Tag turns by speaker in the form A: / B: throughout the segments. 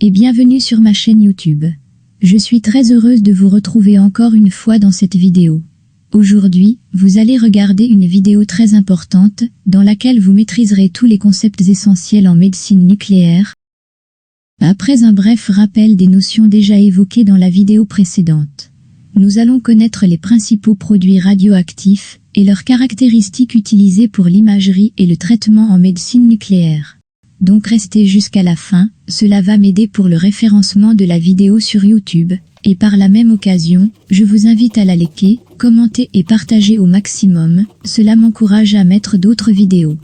A: et bienvenue sur ma chaîne YouTube. Je suis très heureuse de vous retrouver encore une fois dans cette vidéo. Aujourd'hui, vous allez regarder une vidéo très importante, dans laquelle vous maîtriserez tous les concepts essentiels en médecine nucléaire. Après un bref rappel des notions déjà évoquées dans la vidéo précédente, nous allons connaître les principaux produits radioactifs et leurs caractéristiques utilisées pour l'imagerie et le traitement en médecine nucléaire. Donc restez jusqu'à la fin, cela va m'aider pour le référencement de la vidéo sur YouTube, et par la même occasion, je vous invite à la liker, commenter et partager au maximum, cela m'encourage à mettre d'autres vidéos.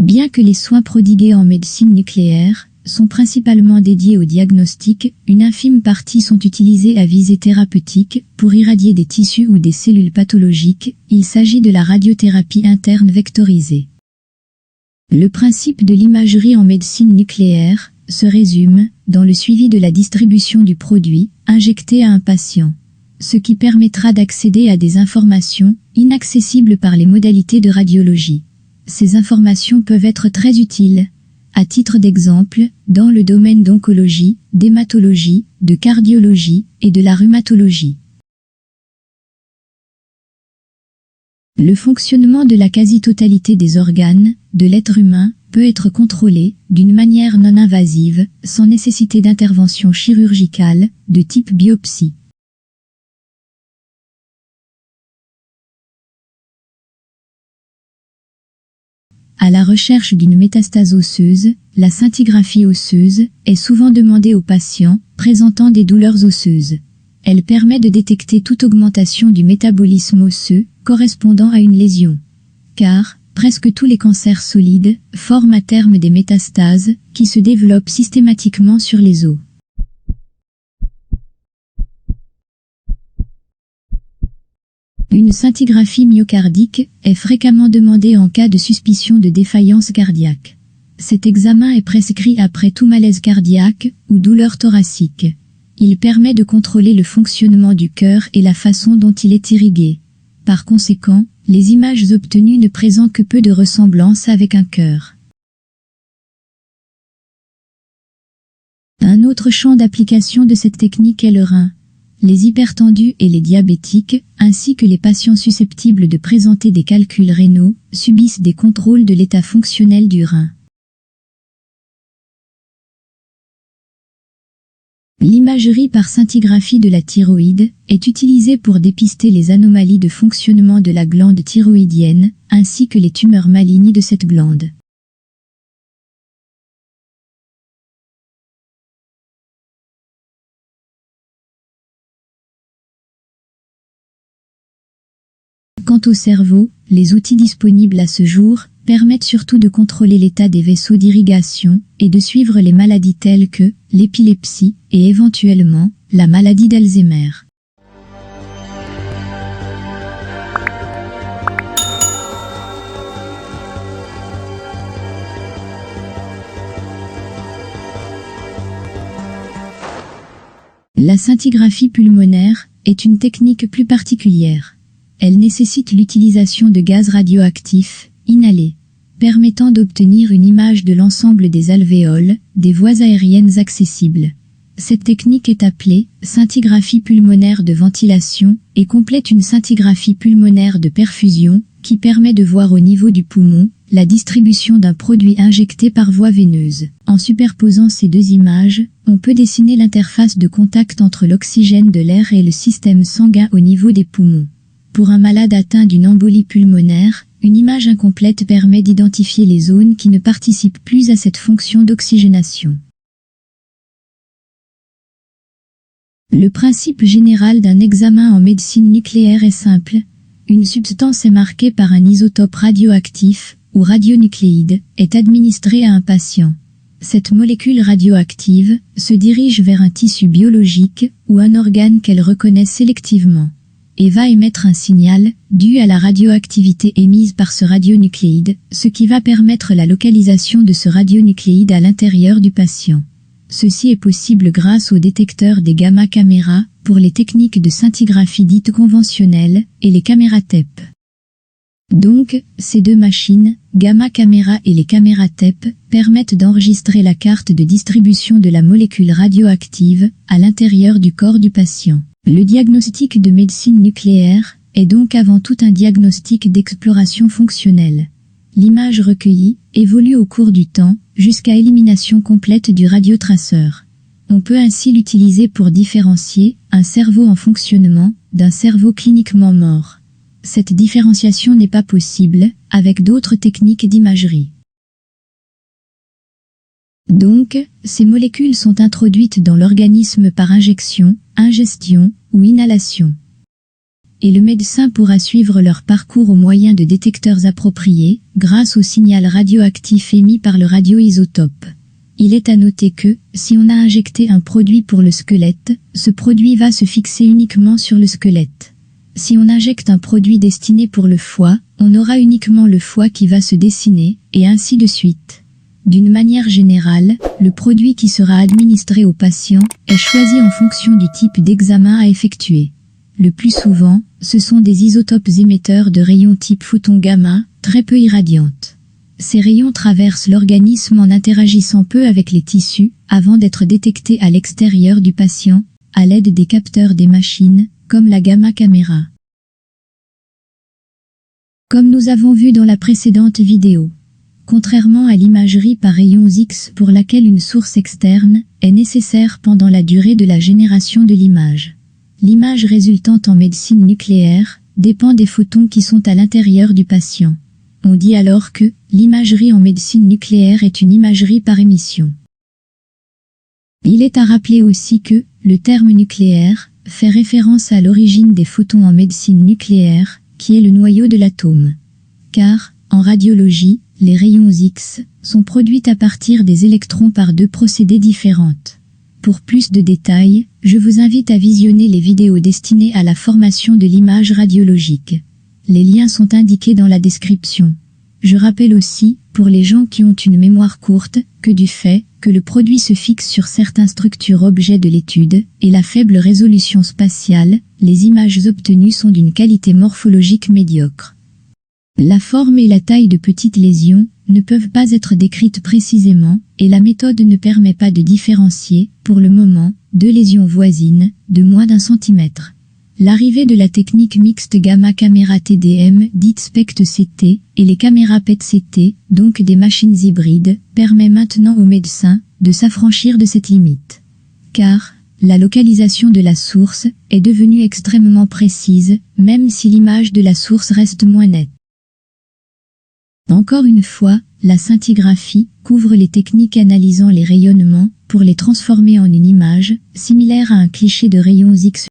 A: Bien que les soins prodigués en médecine nucléaire sont principalement dédiés au diagnostic, une infime partie sont utilisés à visée thérapeutique pour irradier des tissus ou des cellules pathologiques. Il s'agit de la radiothérapie interne vectorisée. Le principe de l'imagerie en médecine nucléaire se résume dans le suivi de la distribution du produit injecté à un patient, ce qui permettra d'accéder à des informations inaccessibles par les modalités de radiologie. Ces informations peuvent être très utiles, à titre d'exemple, dans le domaine d'oncologie, d'hématologie, de cardiologie et de la rhumatologie. Le fonctionnement de la quasi-totalité des organes de l'être humain peut être contrôlé d'une manière non invasive, sans nécessité d'intervention chirurgicale de type biopsie. À la recherche d'une métastase osseuse, la scintigraphie osseuse est souvent demandée aux patients présentant des douleurs osseuses. Elle permet de détecter toute augmentation du métabolisme osseux correspondant à une lésion. Car, presque tous les cancers solides forment à terme des métastases qui se développent systématiquement sur les os. Une scintigraphie myocardique est fréquemment demandée en cas de suspicion de défaillance cardiaque. Cet examen est prescrit après tout malaise cardiaque ou douleur thoracique. Il permet de contrôler le fonctionnement du cœur et la façon dont il est irrigué. Par conséquent, les images obtenues ne présentent que peu de ressemblance avec un cœur. Un autre champ d'application de cette technique est le rein. Les hypertendus et les diabétiques, ainsi que les patients susceptibles de présenter des calculs rénaux, subissent des contrôles de l'état fonctionnel du rein. L'imagerie par scintigraphie de la thyroïde est utilisée pour dépister les anomalies de fonctionnement de la glande thyroïdienne, ainsi que les tumeurs malignes de cette glande. Quant au cerveau, les outils disponibles à ce jour permettent surtout de contrôler l'état des vaisseaux d'irrigation et de suivre les maladies telles que l'épilepsie et éventuellement la maladie d'Alzheimer. La scintigraphie pulmonaire est une technique plus particulière. Elle nécessite l'utilisation de gaz radioactifs, inhalés, permettant d'obtenir une image de l'ensemble des alvéoles, des voies aériennes accessibles. Cette technique est appelée scintigraphie pulmonaire de ventilation et complète une scintigraphie pulmonaire de perfusion, qui permet de voir au niveau du poumon la distribution d'un produit injecté par voie veineuse. En superposant ces deux images, on peut dessiner l'interface de contact entre l'oxygène de l'air et le système sanguin au niveau des poumons. Pour un malade atteint d'une embolie pulmonaire, une image incomplète permet d'identifier les zones qui ne participent plus à cette fonction d'oxygénation. Le principe général d'un examen en médecine nucléaire est simple. Une substance est marquée par un isotope radioactif, ou radionucléide, est administrée à un patient. Cette molécule radioactive se dirige vers un tissu biologique ou un organe qu'elle reconnaît sélectivement, et va émettre un signal, dû à la radioactivité émise par ce radionucléide, ce qui va permettre la localisation de ce radionucléide à l'intérieur du patient. Ceci est possible grâce au détecteur des gamma caméras pour les techniques de scintigraphie dites conventionnelles et les caméras TEP. Donc, ces deux machines, gamma caméra et les caméras TEP, permettent d'enregistrer la carte de distribution de la molécule radioactive à l'intérieur du corps du patient. Le diagnostic de médecine nucléaire est donc avant tout un diagnostic d'exploration fonctionnelle. L'image recueillie évolue au cours du temps jusqu'à élimination complète du radiotraceur. On peut ainsi l'utiliser pour différencier un cerveau en fonctionnement d'un cerveau cliniquement mort. Cette différenciation n'est pas possible avec d'autres techniques d'imagerie. Donc, ces molécules sont introduites dans l'organisme par injection, ingestion ou inhalation. Et le médecin pourra suivre leur parcours au moyen de détecteurs appropriés, grâce au signal radioactif émis par le radioisotope. Il est à noter que, si on a injecté un produit pour le squelette, ce produit va se fixer uniquement sur le squelette. Si on injecte un produit destiné pour le foie, on aura uniquement le foie qui va se dessiner, et ainsi de suite. D'une manière générale, le produit qui sera administré au patient est choisi en fonction du type d'examen à effectuer. Le plus souvent, ce sont des isotopes émetteurs de rayons type photon gamma, très peu irradiantes. Ces rayons traversent l'organisme en interagissant peu avec les tissus, avant d'être détectés à l'extérieur du patient, à l'aide des capteurs des machines, comme la gamma caméra. Comme nous avons vu dans la précédente vidéo, contrairement à l'imagerie par rayons X pour laquelle une source externe est nécessaire pendant la durée de la génération de l'image, l'image résultante en médecine nucléaire dépend des photons qui sont à l'intérieur du patient. On dit alors que l'imagerie en médecine nucléaire est une imagerie par émission. Il est à rappeler aussi que le terme nucléaire fait référence à l'origine des photons en médecine nucléaire, qui est le noyau de l'atome. Car, en radiologie, les rayons X sont produits à partir des électrons par deux procédés différents. Pour plus de détails, je vous invite à visionner les vidéos destinées à la formation de l'image radiologique. Les liens sont indiqués dans la description. Je rappelle aussi, pour les gens qui ont une mémoire courte, que du fait que le produit se fixe sur certaines structures objets de l'étude et la faible résolution spatiale, les images obtenues sont d'une qualité morphologique médiocre. La forme et la taille de petites lésions ne peuvent pas être décrites précisément, et la méthode ne permet pas de différencier, pour le moment, deux lésions voisines, de moins d'1 centimètre. L'arrivée de la technique mixte gamma caméra TDM, dite SPECT-CT, et les caméras PET-CT, donc des machines hybrides, permet maintenant aux médecins de s'affranchir de cette limite. Car, la localisation de la source est devenue extrêmement précise, même si l'image de la source reste moins nette. Encore une fois, la scintigraphie couvre les techniques analysant les rayonnements pour les transformer en une image, similaire à un cliché de rayons X.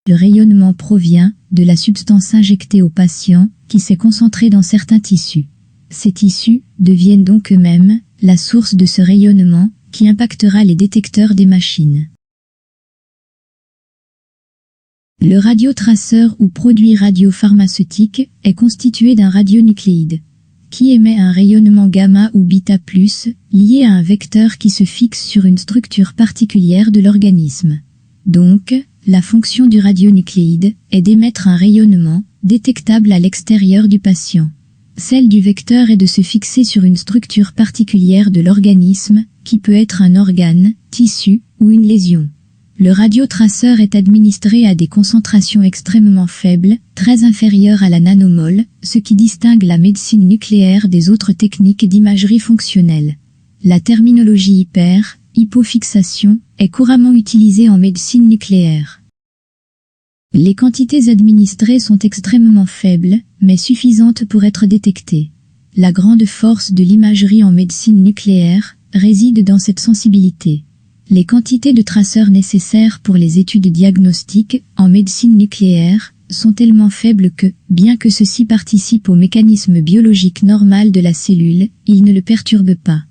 A: Le rayonnement provient de la substance injectée au patient qui s'est concentrée dans certains tissus. Ces tissus deviennent donc eux-mêmes la source de ce rayonnement qui impactera les détecteurs des machines. Le radiotraceur ou produit radiopharmaceutique est constitué d'un radionucléide qui émet un rayonnement gamma ou bêta+, lié à un vecteur qui se fixe sur une structure particulière de l'organisme. Donc, la fonction du radionucléide est d'émettre un rayonnement détectable à l'extérieur du patient. Celle du vecteur est de se fixer sur une structure particulière de l'organisme, qui peut être un organe, tissu ou une lésion. Le radiotraceur est administré à des concentrations extrêmement faibles, très inférieures à la nanomole, ce qui distingue la médecine nucléaire des autres techniques d'imagerie fonctionnelle. La terminologie hypofixation, est couramment utilisée en médecine nucléaire. Les quantités administrées sont extrêmement faibles, mais suffisantes pour être détectées. La grande force de l'imagerie en médecine nucléaire réside dans cette sensibilité. Les quantités de traceurs nécessaires pour les études diagnostiques en médecine nucléaire sont tellement faibles que, bien que ceci participe au mécanisme biologique normal de la cellule, ils ne le perturbent pas.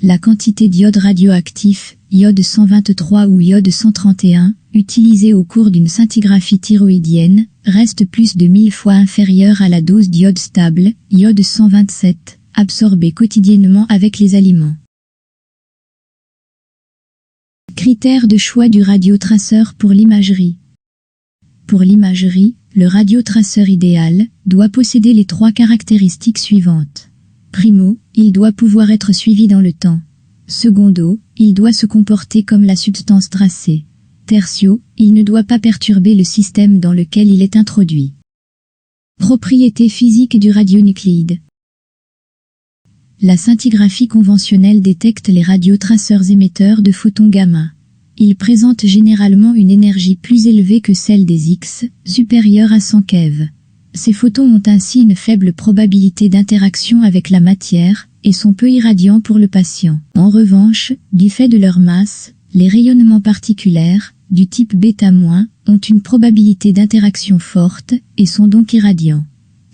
A: La quantité d'iode radioactif, iode 123 ou iode 131, utilisée au cours d'une scintigraphie thyroïdienne, reste plus de 1000 fois inférieure à la dose d'iode stable, iode 127, absorbée quotidiennement avec les aliments. Critères de choix du radiotraceur pour l'imagerie. Pour l'imagerie, le radiotraceur idéal doit posséder les 3 caractéristiques suivantes. Primo, il doit pouvoir être suivi dans le temps. Secondo, il doit se comporter comme la substance tracée. Tertio, il ne doit pas perturber le système dans lequel il est introduit. Propriétés physiques du radionucléide. La scintigraphie conventionnelle détecte les radiotraceurs émetteurs de photons gamma. Ils présentent généralement une énergie plus élevée que celle des X, supérieure à 100 keV. Ces photons ont ainsi une faible probabilité d'interaction avec la matière et sont peu irradiants pour le patient. En revanche, du fait de leur masse, les rayonnements particulaires, du type β-, ont une probabilité d'interaction forte et sont donc irradiants.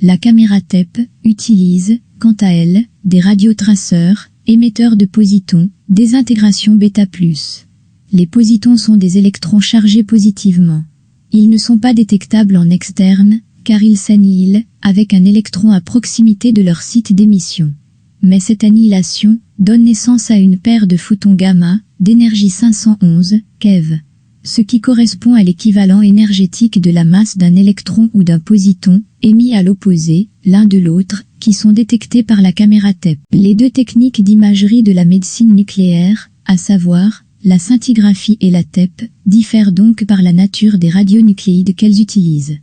A: La caméra TEP utilise, quant à elle, des radiotraceurs, émetteurs de positons, désintégration β+. Les positons sont des électrons chargés positivement. Ils ne sont pas détectables en externe, car ils s'annihilent avec un électron à proximité de leur site d'émission. Mais cette annihilation donne naissance à une paire de photons gamma d'énergie 511 keV, ce qui correspond à l'équivalent énergétique de la masse d'un électron ou d'un positon émis à l'opposé, l'un de l'autre, qui sont détectés par la caméra TEP. Les 2 techniques d'imagerie de la médecine nucléaire, à savoir la scintigraphie et la TEP, diffèrent donc par la nature des radionucléides qu'elles utilisent.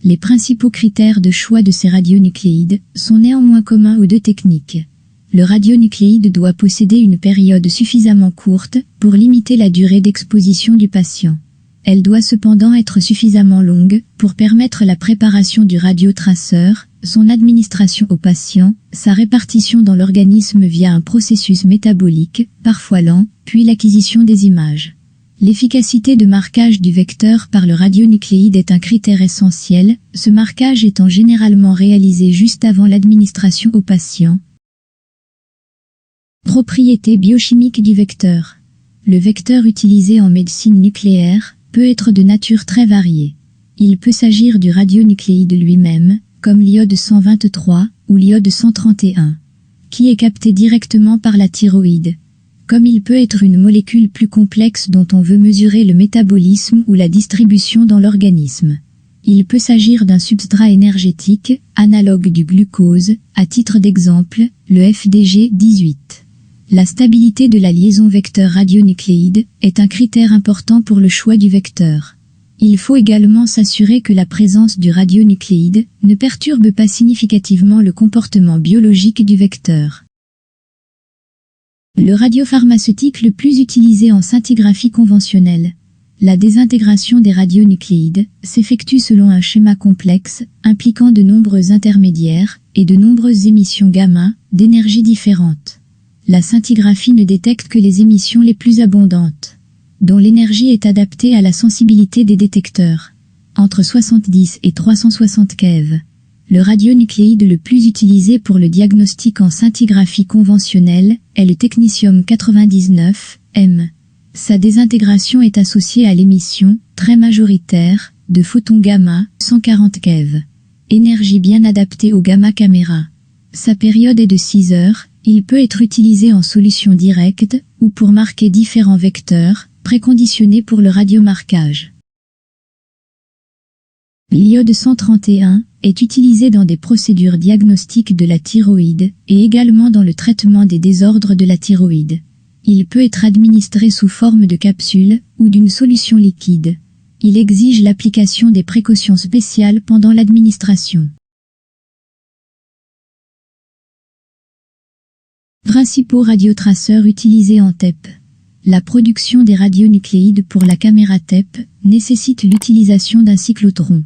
A: Les principaux critères de choix de ces radionucléides sont néanmoins communs aux 2 techniques. Le radionucléide doit posséder une période suffisamment courte pour limiter la durée d'exposition du patient. Elle doit cependant être suffisamment longue pour permettre la préparation du radiotraceur, son administration au patient, sa répartition dans l'organisme via un processus métabolique, parfois lent, puis l'acquisition des images. L'efficacité de marquage du vecteur par le radionucléide est un critère essentiel, ce marquage étant généralement réalisé juste avant l'administration au patient. Propriétés biochimiques du vecteur. Le vecteur utilisé en médecine nucléaire peut être de nature très variée. Il peut s'agir du radionucléide lui-même, comme l'iode 123 ou l'iode 131, qui est capté directement par la thyroïde. Comme il peut être une molécule plus complexe dont on veut mesurer le métabolisme ou la distribution dans l'organisme. Il peut s'agir d'un substrat énergétique, analogue du glucose, à titre d'exemple, le FDG18. La stabilité de la liaison vecteur-radionucléide est un critère important pour le choix du vecteur. Il faut également s'assurer que la présence du radionucléide ne perturbe pas significativement le comportement biologique du vecteur. Le radiopharmaceutique le plus utilisé en scintigraphie conventionnelle. La désintégration des radionucléides s'effectue selon un schéma complexe impliquant de nombreux intermédiaires et de nombreuses émissions gamma d'énergie différentes. La scintigraphie ne détecte que les émissions les plus abondantes, dont l'énergie est adaptée à la sensibilité des détecteurs, entre 70 et 360 keV. Le radionucléide le plus utilisé pour le diagnostic en scintigraphie conventionnelle est le technetium 99 M. Sa désintégration est associée à l'émission, très majoritaire, de photons gamma, 140 keV. Énergie bien adaptée aux gamma caméras. Sa période est de 6 heures. Il peut être utilisé en solution directe ou pour marquer différents vecteurs, préconditionnés pour le radiomarquage. L'iode 131 est utilisé dans des procédures diagnostiques de la thyroïde et également dans le traitement des désordres de la thyroïde. Il peut être administré sous forme de capsule ou d'une solution liquide. Il exige l'application des précautions spéciales pendant l'administration. Principaux radiotraceurs utilisés en TEP. La production des radionucléides pour la caméra TEP nécessite l'utilisation d'un cyclotron.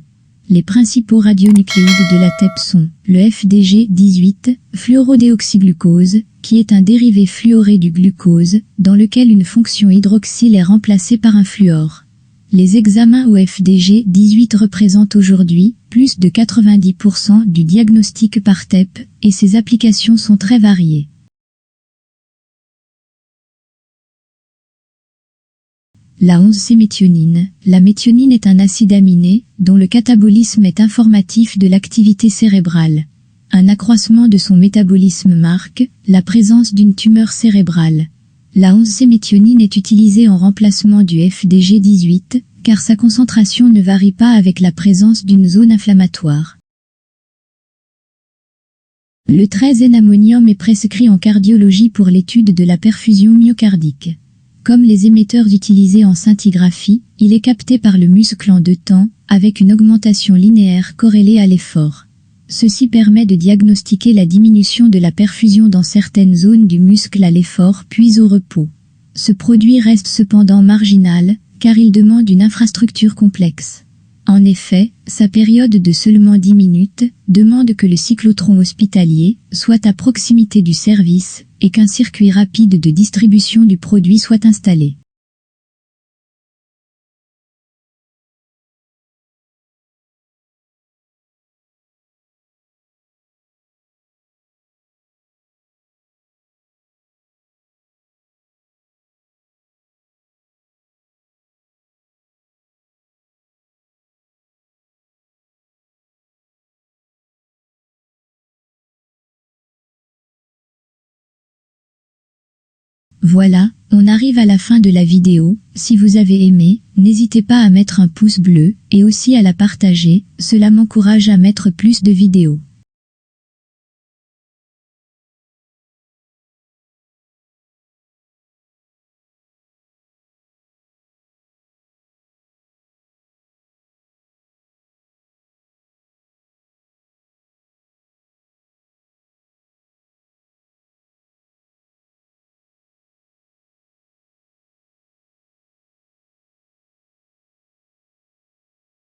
A: Les principaux radionucléides de la TEP sont le FDG18, fluorodéoxyglucose, qui est un dérivé fluoré du glucose, dans lequel une fonction hydroxyle est remplacée par un fluor. Les examens au FDG18 représentent aujourd'hui plus de 90% du diagnostic par TEP, et ses applications sont très variées. La 11C-méthionine. La méthionine est un acide aminé, dont le catabolisme est informatif de l'activité cérébrale. Un accroissement de son métabolisme marque la présence d'une tumeur cérébrale. La 11-C-méthionine est utilisée en remplacement du FDG18, car sa concentration ne varie pas avec la présence d'une zone inflammatoire. Le 13-N-ammonium est prescrit en cardiologie pour l'étude de la perfusion myocardique. Comme les émetteurs utilisés en scintigraphie, il est capté par le muscle en 2 temps, avec une augmentation linéaire corrélée à l'effort. Ceci permet de diagnostiquer la diminution de la perfusion dans certaines zones du muscle à l'effort puis au repos. Ce produit reste cependant marginal, car il demande une infrastructure complexe. En effet, sa période de seulement 10 minutes demande que le cyclotron hospitalier soit à proximité du service et qu'un circuit rapide de distribution du produit soit installé. Voilà, on arrive à la fin de la vidéo. Si vous avez aimé, n'hésitez pas à mettre un pouce bleu, et aussi à la partager, cela m'encourage à mettre plus de vidéos.